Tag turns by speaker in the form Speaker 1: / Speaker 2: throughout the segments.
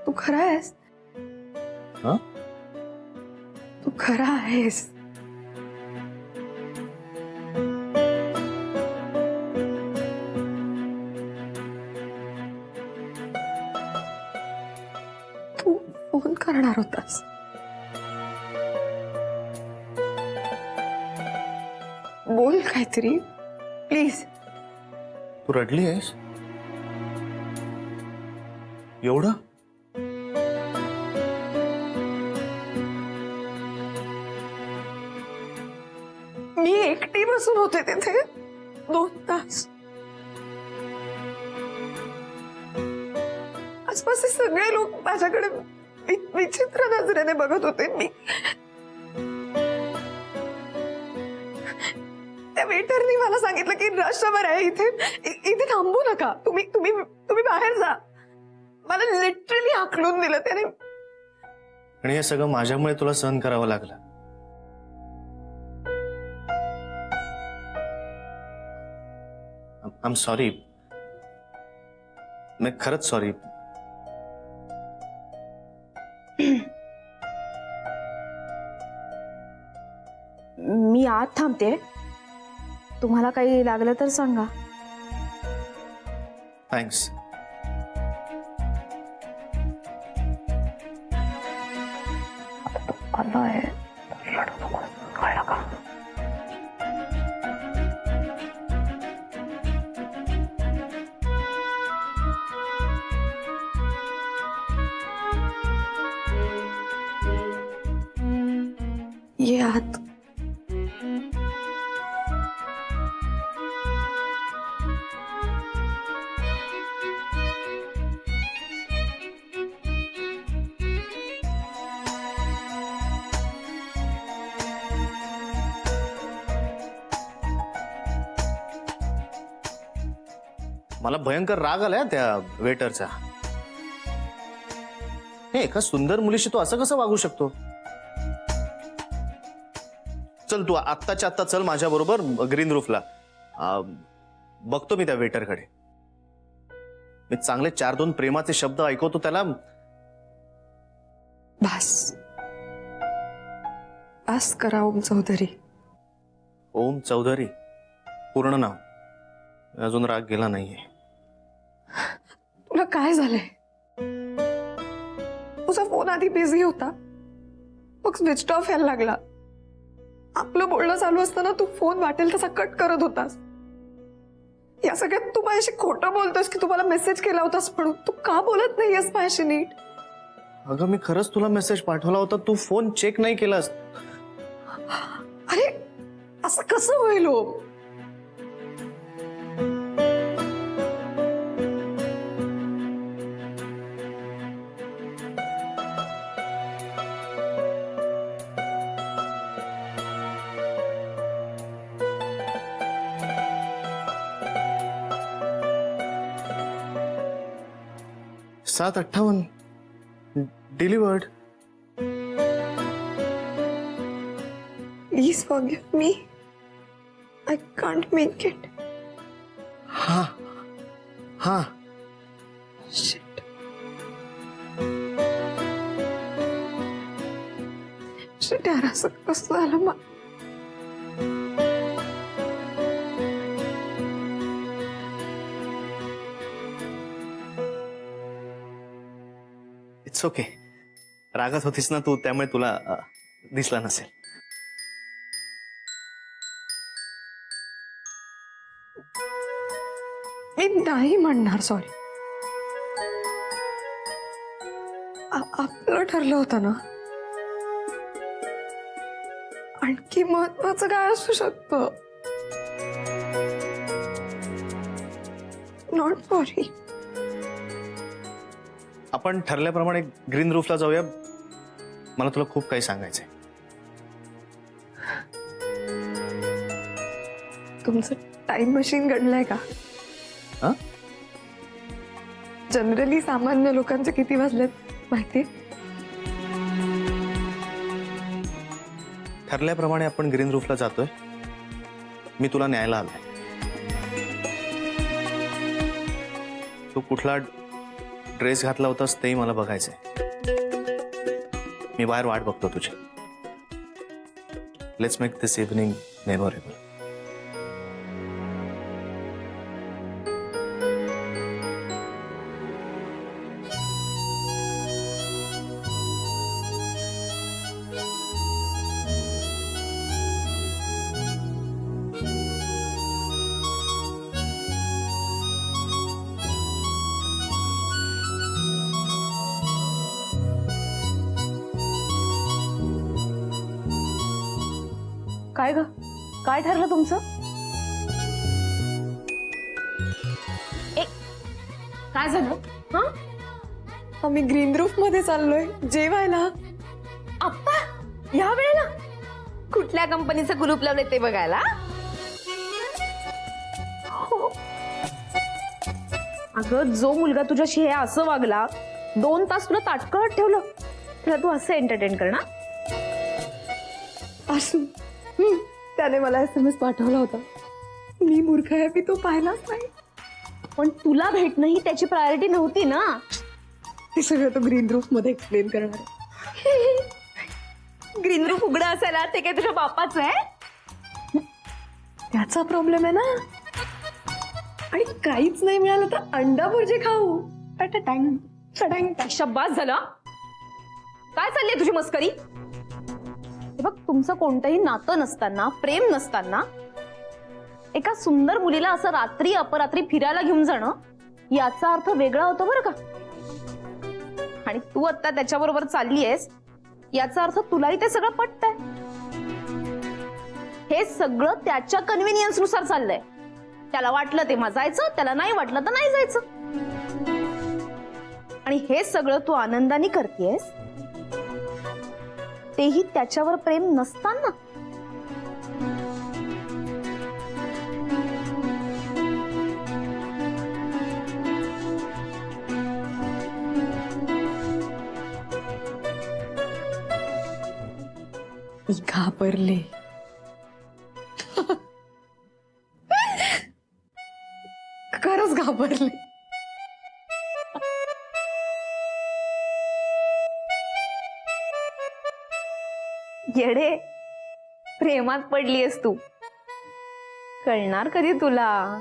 Speaker 1: तू खरा आहेस?
Speaker 2: हाँ?
Speaker 1: तू खरा आहेस? तू फोन करणार होतास. बोल काहीतरी प्लीज.
Speaker 2: तू रडली आहेस? एवढं?
Speaker 1: मी एकटी बसून होते तिथे 2 तास. आसपासचे सगळे लोक माझ्याकडे विचित्र नजरेने बघत होते. मी त्या वेटरनी मला सांगितलं की रशभर आहे इथे, इथे थांबू नका, तुम्ही तुम्ही तुम्ही बाहेर जा. मला लिटरली हाकलून दिलं त्याने.
Speaker 2: आणि हे सगळं माझ्यामुळे तुला सहन करावं लागलं. I am sorry. मी खरंच सॉरी.
Speaker 3: मी आत थांबते, तुम्हाला काही लागलं तर सांगा.
Speaker 2: थँक्स.
Speaker 1: ये आत.
Speaker 2: मला भयंकर राग आलाय त्या वेटरचा. हे एका सुंदर मुलीशी तू असं कसं वागू शकतो? चल तू आत्ताच्या आत्ता चल माझ्या बरोबर ग्रीन रूफला. बघतो मी त्या वेटरकडे. मी चांगले 4-2 प्रेमाचे शब्द ऐकवतो त्याला.
Speaker 1: बस बस करा ओम चौधरी.
Speaker 2: ओम चौधरी पूर्ण नाव. अजून राग गेला नाहीये.
Speaker 1: तुला काय झालंय? तुझा फोन आधी बिझी होता, मग स्विच ऑफ यायला लागला. आपलं बोलणं चालू असताना तू फोन वाटेल तसा कट करत होतास. या सगळ्यात तू माझ्याशी खोटं बोलतोस की तू मला मेसेज केला होतास म्हणून. तू का बोलत नाहीयेस माझ्याशी नीट?
Speaker 2: अगं मी खरंच तुला मेसेज पाठवला होता, तू फोन चेक नाही केलास.
Speaker 1: अरे असं कसं होईल ओम?
Speaker 2: सात 58 delivered.
Speaker 1: Please forgive me. I can't make it.
Speaker 2: हा हा.
Speaker 1: Shit. Shit यार, असं कसं झालं मग?
Speaker 2: It's okay. रागात होतीस ना तू, त्यामुळे तुला दिसला नसेल.
Speaker 1: मी नाही म्हणणार सॉरी. आपलं ठरलं होतं ना. आणखी महत्वाचं काय असू शकतं? Not sorry.
Speaker 2: आपण ठरल्याप्रमाणे ग्रीन रूफला जाऊया. मला तुला खूप काही सांगायचंय.
Speaker 1: तुमचं टाइम मशीन घडलंय का?
Speaker 2: हा?
Speaker 1: जनरली सामान्य लोकांचे किती वाजलेत माहिती?
Speaker 2: ठरल्याप्रमाणे आपण ग्रीन रूफला जातोय. मी तुला न्यायला आलोय. तू कुठला ड्रेस घातला होतास तेही मला बघायचंय. मी बाहेर वाट बघतो तुझी. Let's make this evening memorable.
Speaker 3: काय ग, काय ठरलं तुमचं? काय झालं? हा,
Speaker 1: आम्ही ग्रीन रूफ मध्ये चाललोय जेवायला.
Speaker 3: आत्ता या वेळेला? कुठल्या कंपनीचं कुलूप लावलंय ते बघायला? हो. अगं, जो मुलगा तुझ्याशी हे असं वागला, 2 तास तुला ताटकळत ठेवलं, त्याला तू असं एंटरटेन करणार?
Speaker 1: असू. त्याने मला SMS पाठवला होता. मी मूर्ख आहे, मी तो पाहिलाच नाही.
Speaker 3: पण तुला भेटणं ही त्याची प्रायोरिटी नव्हती ना.
Speaker 1: ते सगळं तो ग्रीन रूफ मध्ये एक्सप्लेन करणार आहे.
Speaker 3: ग्रीन रूफ उघडं असायला ते काय तुझ्या बापाचं आहे?
Speaker 1: त्याचा प्रॉब्लेम आहे ना. आणि काहीच नाही मिळालं तर अंडा भुर्जी खाऊ. टँग टँग.
Speaker 3: शब्बास झाला. काय चालली तुझी मस्करी? हे बघ, तुमचं कोणतंही नातं नसताना, प्रेम नसताना एका सुंदर मुलीला असं रात्री अपरात्री फिरायला घेऊन जाणं, याचा अर्थ वेगळा होतो बरं का. आणि तू आता त्याच्याबरोबर चालली आहेस, याचा अर्थ तुलाही ते सगळं पटतंय. हे सगळं त्याच्या कन्व्हिनियन्स नुसार चाललंय. त्याला वाटलं तेव्हा जायचं, त्याला नाही वाटलं तर नाही जायचं. आणि हे सगळं तू आनंदाने करतेयस, तेही त्याच्यावर प्रेम नसताना.
Speaker 1: मी घाबरले. खरंच घाबरले.
Speaker 3: येडे, प्रेमात पडलीयस तू. कळणार कधी तुला?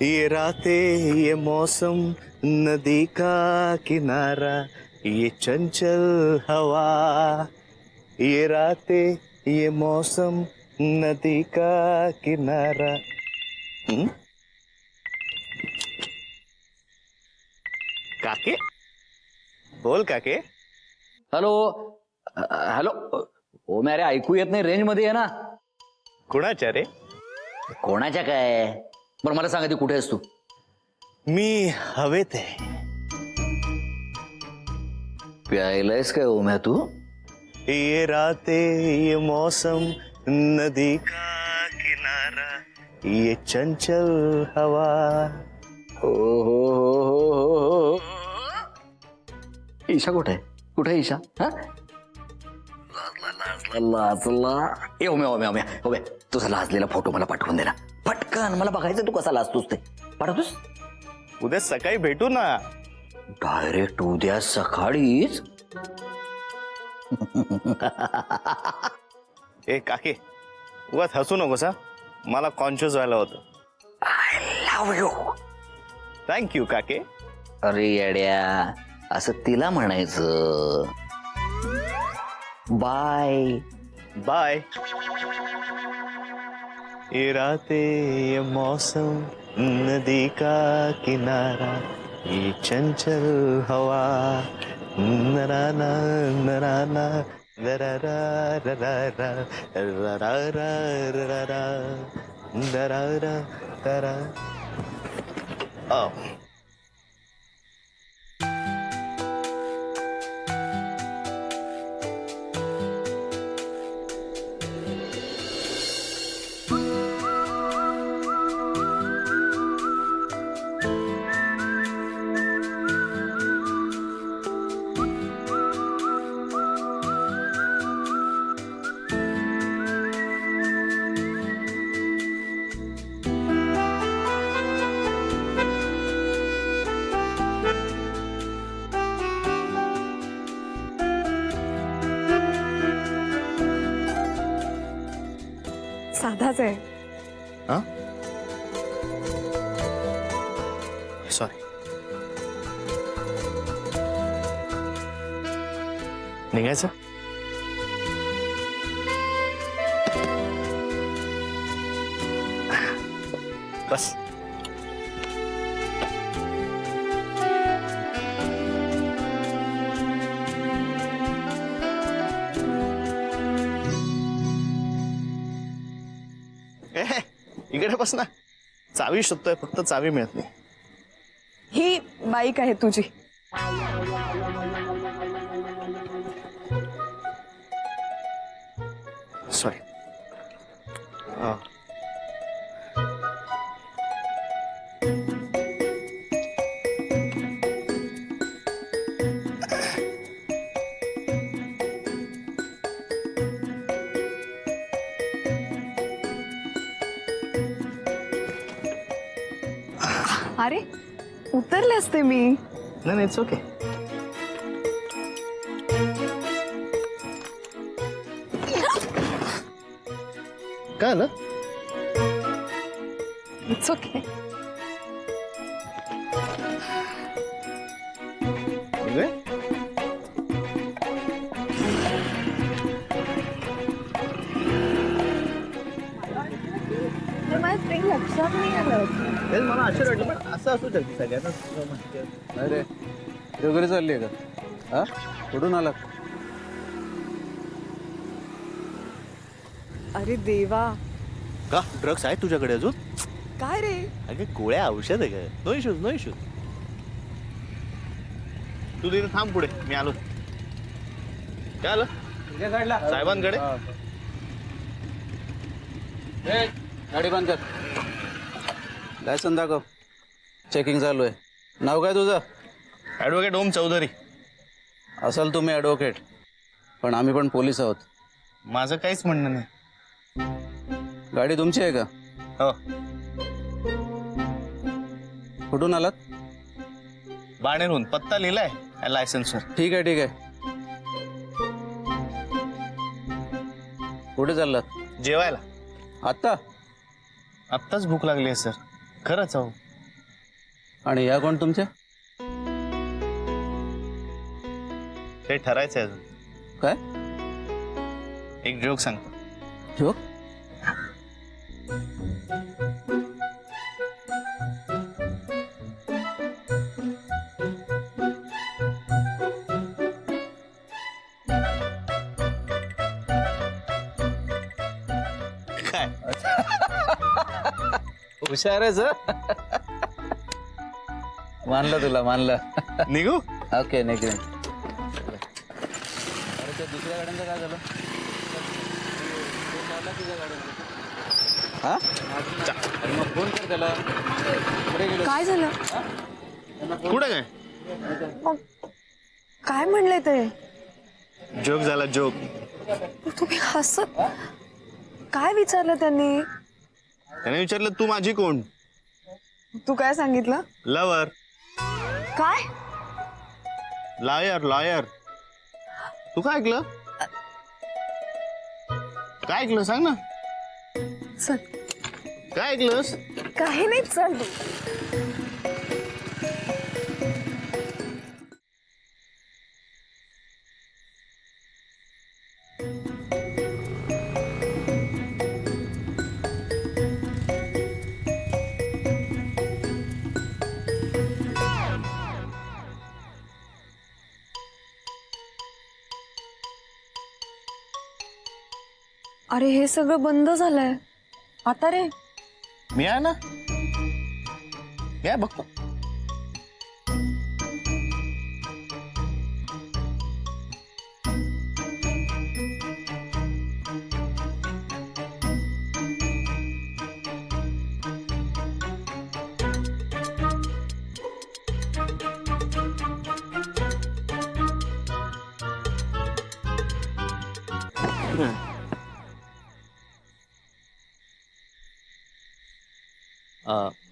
Speaker 2: ये रातें, ये मौसम, नदी का किनारा, ये चंचल हवा. ये रातें, ये मौसम, नदी का किनारा. काके, बोल काके.
Speaker 4: हॅलो. हॅलो. ओ मेरे, ऐकू येत नाही, रेंज मध्ये आहे ना.
Speaker 2: कुणाच्या रे?
Speaker 4: कोणाच्या काय? बरं मला सांगा, ती कुठे आहेस तू?
Speaker 2: मी हवेत आहे.
Speaker 4: प्यायलायस काय ओम्या तू?
Speaker 2: ये रातें, ये मौसम, नदी का किनारा, ये चंचल हवा.
Speaker 4: हो. ईशा कुठे आहे? कुठे आहे ईशा? हा, लाजला. ए ओम्या ओम्या ओम्या ओम्या, तुझा लाजलेला फोटो मला पाठवून दे ना पटकन. मला बघायचं तू कसा लाजतोस ते. पाठवतोस?
Speaker 2: उद्या सकाळी भेटू ना.
Speaker 4: डायरेक्ट उद्या सकाळीच?
Speaker 2: ए काके, उगाच हसू नकोस हा. मला कॉन्शियस व्हायला होतं.
Speaker 4: I love you.
Speaker 2: थँक्यू काके.
Speaker 4: अरे येड्या, असं तिला म्हणायचं. Bye
Speaker 2: bye. ये रातें, ये मौसम, नदी का किनारा, ये चंचल हवा. नराना नराना नरारा नरारा नरारा नरारा नरारा नरारा.
Speaker 1: माझाच आहे.
Speaker 2: हा सॉरी. निघायचं. बस. इकडे बस ना. चावी शोधतोय, फक्त चावी मिळत नाही.
Speaker 1: ही बाईक आहे तुझी.
Speaker 2: सॉरी.
Speaker 1: अरे उतरले असते मी.
Speaker 2: नाही इट्स ओके. काय आलं?
Speaker 1: It's okay.
Speaker 2: निघूया?
Speaker 1: माझ्या ट्रेन लक्षात नाही आलं.
Speaker 2: तेच मला आश्चर्य वाटलं, पण असं असू शकतं सगळ्यांना.
Speaker 5: अरे वगैरे चालली आहे का? हा कुठून आला?
Speaker 1: अरे देवा,
Speaker 2: का ड्रग्स आहे तुझ्याकडे अजून?
Speaker 1: काय रे?
Speaker 2: अगे गोळ्या औषध आहे का? No issues no issues. तू तिथे थांब, पुढे मी आलो. काय आलं साहेबांकडे?
Speaker 5: गाडी बंद कर. लायसन दाखव. चेकिंग चालू आहे. नाव काय तुझं?
Speaker 2: ॲडव्होकेट ओम चौधरी.
Speaker 5: असाल तुम्ही ॲडव्होकेट, पण आम्ही पण पोलीस आहोत.
Speaker 2: माझं काहीच म्हणणं नाही.
Speaker 5: गाडी तुमची आहे का?
Speaker 2: हो.
Speaker 5: कुठून आलात?
Speaker 2: बाणेरहून. पत्ता लिहिलाय लायसन्सवर.
Speaker 5: ठीक आहे ठीक आहे. कुठे चाललात?
Speaker 2: जेवायला.
Speaker 5: आत्ता?
Speaker 2: आत्ताच भूक लागली आहे सर, खरंच. अहो
Speaker 5: आणि या कोण तुमच्या?
Speaker 2: ते ठरायचं आहे अजून.
Speaker 5: काय
Speaker 2: एक जोक सांगतो.
Speaker 5: जोक?
Speaker 2: काय?
Speaker 5: हुशार आहेस हं? मानलं तुला, मानलं.
Speaker 2: निघू?
Speaker 5: Okay next. अरे त्या दुसऱ्या गाड्यांचं काय झालं? हा? अरे मग फोन कर त्याला. कुठे गेलो?
Speaker 1: काय झालं?
Speaker 2: कुठे काय?
Speaker 1: मग काय म्हणले ते?
Speaker 2: जोक झाला, जोक.
Speaker 1: तुम्ही हसत काय विचारलं त्यांनी?
Speaker 2: त्याने विचारलं तू माझी कोण?
Speaker 1: तू काय सांगितलं?
Speaker 2: लवर.
Speaker 1: काय?
Speaker 2: Lawyer lawyer. तू काय ऐकलं? काय ऐकलं सांग ना.
Speaker 1: चल.
Speaker 2: काय ऐकलंस?
Speaker 1: काही नाही, चल तू. अरे हे सगळं बंद झालंय आता रे.
Speaker 2: मी आहे ना. या बघतो.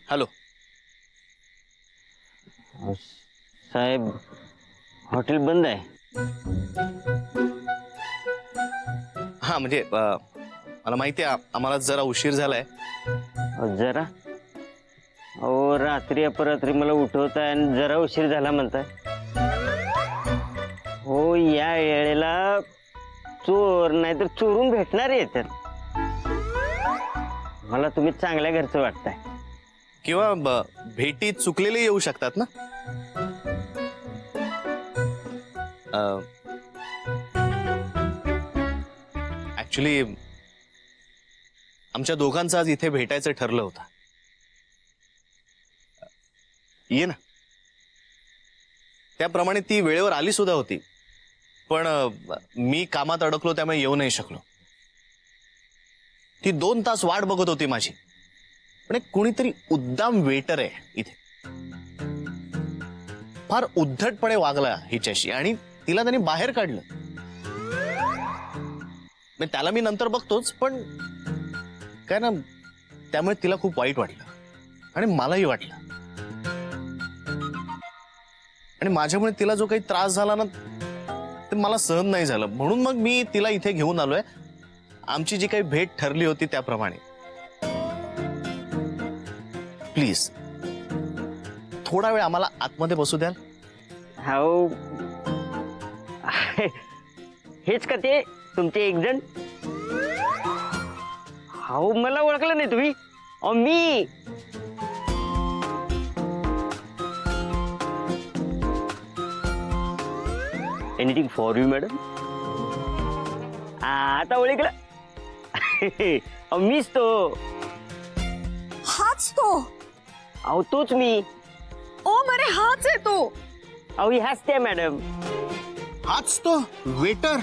Speaker 2: हॅलो
Speaker 6: साहेब, हॉटेल बंद आहे.
Speaker 2: हा म्हणजे मला माहिती आहे आम्हाला जरा उशीर झालाय.
Speaker 6: अहो, जरा अहो रात्री अपरात्री मला उठवताय आणि जरा उशीर झाला म्हणताय. हो या वेळेला चोर नाहीतर चोरून भेटणार येतात. मला तुम्ही चांगल्या घरचं वाटताय.
Speaker 2: किंवा भेटीत चुकलेले येऊ शकतात ना. ऍक्च्युली आमच्या दोघांचं आज इथे भेटायचं ठरलं होतं. ये ना. त्याप्रमाणे ती वेळेवर आली सुद्धा होती, पण मी कामात अडकलो त्यामुळे येऊ नाही शकलो. ती 2 तास वाट बघत होती माझी. पण एक कुणीतरी उद्दाम वेटर आहे इथे, फार उद्धटपणे वागला हिच्याशी आणि तिला त्यांनी बाहेर काढलं. त्याला मी नंतर बघतोच, पण काय ना त्यामुळे तिला खूप वाईट वाटलं आणि मलाही वाटलं. आणि माझ्यामुळे तिला जो काही त्रास झाला ना ते मला सहन नाही झालं. म्हणून मग मी तिला इथे घेऊन आलोय, आमची जी काही भेट ठरली होती त्याप्रमाणे. प्लीज थोडा वेळ आम्हाला आतमध्ये बसू द्याल?
Speaker 6: हो हेच का ते तुमचे एक जण? हो मला ओळखलं नाही तुम्ही? अहो मी एनिथिंग फॉर यू मॅडम. आता ओळखलं. अहो मीच तो.
Speaker 1: हाच तो.
Speaker 6: अहो तोच मी.
Speaker 1: ओ मरे हाच आहे तो.
Speaker 6: अहो ही हसते मॅडम.
Speaker 2: हाच तो वेटर?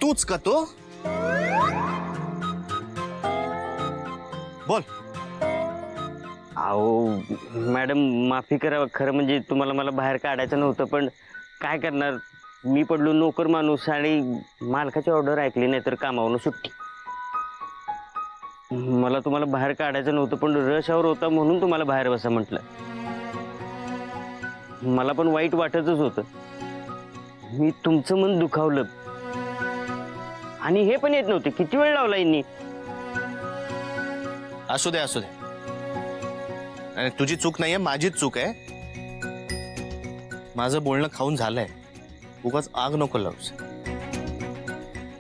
Speaker 2: तूच का तो? बोल.
Speaker 6: अहो मॅडम माफी करा, खरं म्हणजे तुम्हाला मला बाहेर काढायचं नव्हतं, पण काय करणार, मी पडलो नोकर माणूस आणि मालकाची ऑर्डर ऐकली नाही तर कामावरून सुट्टी. मला तुम्हाला बाहेर काढायचं नव्हतं, पण रश आवर होता म्हणून तुम्हाला बाहेर बसा म्हटलं. मला पण वाईट वाटतच होतं. मी तुमचं मन दुखावलं आणि हे पण येत नव्हते. किती वेळ लावला यांनी.
Speaker 2: असू दे असू दे. आणि तुझी चूक नाहीये, माझीच चूक आहे. माझं बोलणं खाऊन झालंय. उगाच आग नको लावूस.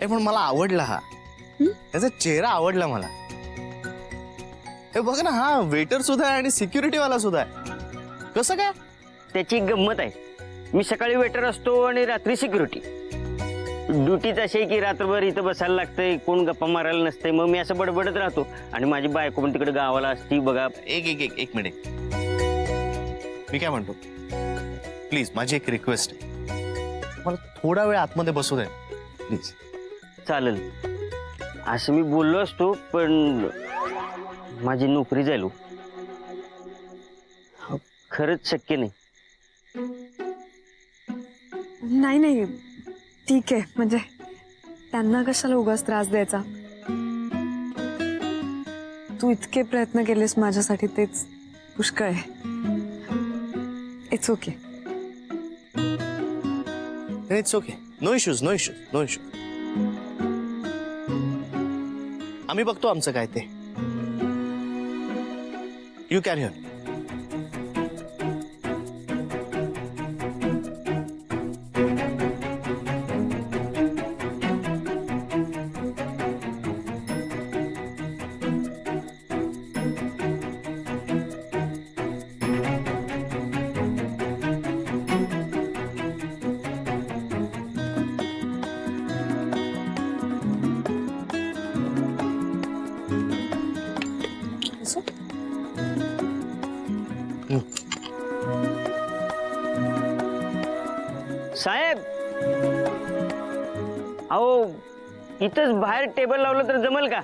Speaker 2: पण मला आवडला हा. त्याचा चेहरा आवडला मला. हे बघ ना, हा वेटर सुद्धा आहे आणि सिक्युरिटी वाला सुद्धा आहे. कसं काय?
Speaker 6: त्याची गंमत आहे. मी सकाळी वेटर असतो आणि रात्री सिक्युरिटी. ड्युटीच अशी आहे की रात्रभर इथं बसायला लागतंय, कोण गप्पा मारायला नसतंय. मग मी असं बडबडत राहतो आणि माझी बायको पण तिकडे गावाला असती. बघा
Speaker 2: एक मिनिट. मी काय म्हणतो, प्लीज माझी एक रिक्वेस्ट आहे. मला थोडा वेळ आतमध्ये बसू दे प्लीज.
Speaker 6: चालेल असं मी बोललो असतो, पण माझी नोकरी जाईल. खरंच शक्य नाही.
Speaker 1: नाही नाही ठीक आहे. म्हणजे त्यांना कशाला उगाच त्रास द्यायचा. तू इतके प्रयत्न केलेस माझ्यासाठी, तेच पुष्कळ आहे. It's okay.
Speaker 2: It's okay. No issues no issues no issues. आम्ही बघतो आमचं काय ते. You can hear.
Speaker 6: साहेब अहो इथंच बाहेर टेबल लावलं तर जमल का?